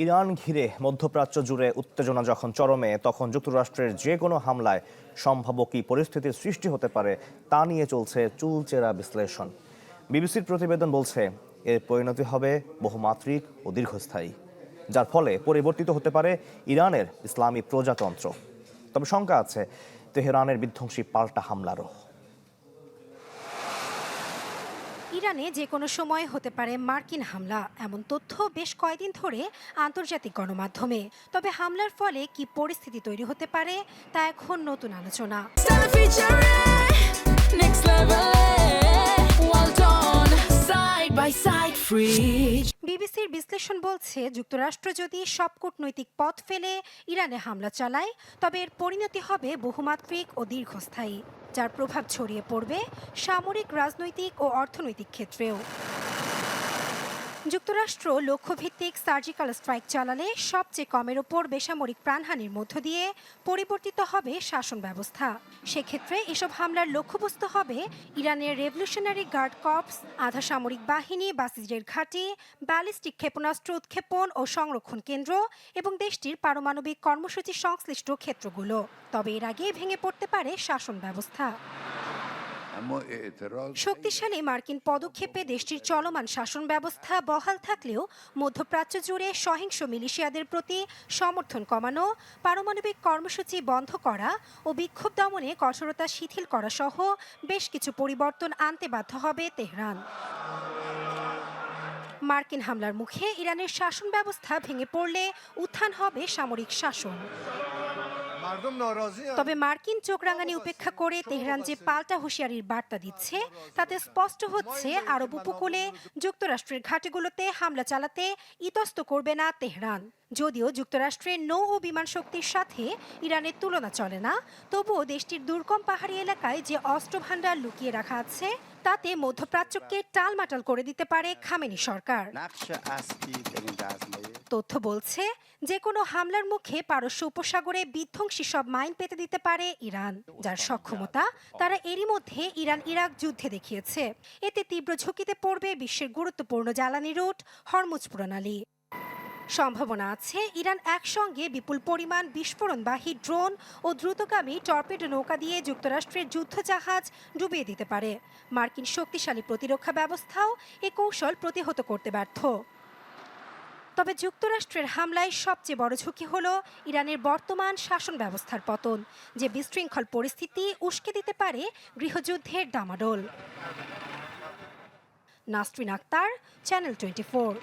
Iran ঘিরে মধ্যপ্রাচ্য জুড়ে উত্তেজনা যখন চরমে, তখন যুক্তরাষ্ট্রের যে কোনো হামলায় সম্ভাব্য কী পরিস্থিতির সৃষ্টি হতে পারে তা নিয়ে চলছে চুলচেরা বিশ্লেষণ। বিবিসির প্রতিবেদন বলছে এর পরিণতি হবে বহুমাত্রিক ও দীর্ঘস্থায়ী, যার ফলে পরিবর্তিত হতে পারে ইরানের ইসলামী প্রজাতন্ত্র। তবে শঙ্কা আছে তেহরানের বিধ্বংসী পাল্টা হামলারও। ইরানে যে কোনো সময় হতে পারে মার্কিন হামলা, এমন তথ্য বেশ কয়েকদিন ধরে আন্তর্জাতিক গণমাধ্যমে। তবে হামলার ফলে কি পরিস্থিতি তৈরি হতে পারে তা এখন নতুন আলোচনা। বিবিসির বিশ্লেষণ বলছে, যুক্তরাষ্ট্র যদি সব কূটনৈতিক পথ ফেলে ইরানে হামলা চালায়, তবে এর পরিণতি হবে বহুমাত্রিক ও দীর্ঘস্থায়ী, যার প্রভাব ছড়িয়ে পড়বে সামরিক, রাজনৈতিক ও অর্থনৈতিক ক্ষেত্রেও। যুক্তরাষ্ট্র লক্ষ্যভিত্তিক সার্জিক্যাল স্ট্রাইক চালালে সবচেয়ে কমের ওপর বেসামরিক প্রাণহানির মধ্য দিয়ে পরিবর্তিত হবে শাসন ব্যবস্থা। সেক্ষেত্রে এসব হামলার লক্ষ্যবস্তু হবে ইরানের রেভলিউশনারি গার্ড কর্পস, আধা সামরিক বাহিনী, বাসিজের ঘাঁটি, ব্যালিস্টিক ক্ষেপণাস্ত্র উৎক্ষেপণ ও সংরক্ষণ কেন্দ্র এবং দেশটির পারমাণবিক কর্মসূচি সংশ্লিষ্ট ক্ষেত্রগুলো। তবে এর আগে ভেঙে পড়তে পারে শাসন ব্যবস্থা। শক্তিশালী মার্কিন পদক্ষেপে দেশটির চলমান শাসন ব্যবস্থা বহাল থাকলেও মধ্যপ্রাচ্য জুড়ে সহিংস মিলিশিয়াদের প্রতি সমর্থন কমানো, পারমাণবিক কর্মসূচি বন্ধ করা ও বিক্ষোভ দমনে কঠোরতা শিথিল করা সহ বেশ কিছু পরিবর্তন আনতে বাধ্য হবে তেহরান। মার্কিন হামলার মুখে ইরানের শাসন ব্যবস্থা ভেঙে পড়লে উত্থান হবে সামরিক শাসন। তবে মার্কিন চোখ রাঙানি উপেক্ষা করে তেহরান যে পাল্টা হুঁশিয়ারির বার্তা দিচ্ছে, তাতে স্পষ্ট হচ্ছে আরব উপকূলে যুক্তরাষ্ট্রের ঘাঁটিগুলোতে হামলা চালাতে ইতস্ত করবে না তেহরান। যদিও যুক্তরাষ্ট্রের নৌ ও বিমান শক্তির সাথে ইরানের তুলনা চলে না, তবুও দেশটির দুর্গম পাহাড়ি এলাকায় যে অস্ত্র ভান্ডার লুকিয়ে রাখা আছে, তাতে মধ্যপ্রাচ্যকে টালমাটাল করে দিতে পারে খামেনি সরকার। তথ্য বলছে, যে কোনো হামলার মুখে পারস্য উপসাগরে বিধ্বংসী সব মাইন পেতে দিতে পারে ইরান, যার সক্ষমতা তারা এরই মধ্যে ইরান ইরাক যুদ্ধে দেখিয়েছে। এতে তীব্র ঝুঁকিতে পড়বে বিশ্বের গুরুত্বপূর্ণ জ্বালানি রুট হরমুজ প্রণালী। সম্ভাবনা আছে ইরান একসঙ্গে বিপুল পরিমাণ বিস্ফোরণবাহী ড্রোন ও দ্রুতগামী টর্পেডো নৌকা দিয়ে যুক্তরাষ্ট্রের যুদ্ধজাহাজ ডুবিয়ে দিতে পারে। মার্কিন শক্তিশালী প্রতিরক্ষা ব্যবস্থাও এ কৌশল প্রতিহত করতে ব্যর্থ। তবে যুক্তরাষ্ট্রের হামলায় সবচেয়ে বড় ঝুঁকি হল ইরানের বর্তমান শাসন ব্যবস্থার পতন, যে বিশৃঙ্খল পরিস্থিতি উস্কে দিতে পারে গৃহযুদ্ধের ডামাডোল। নাসরিন আক্তার, চ্যানেল 24।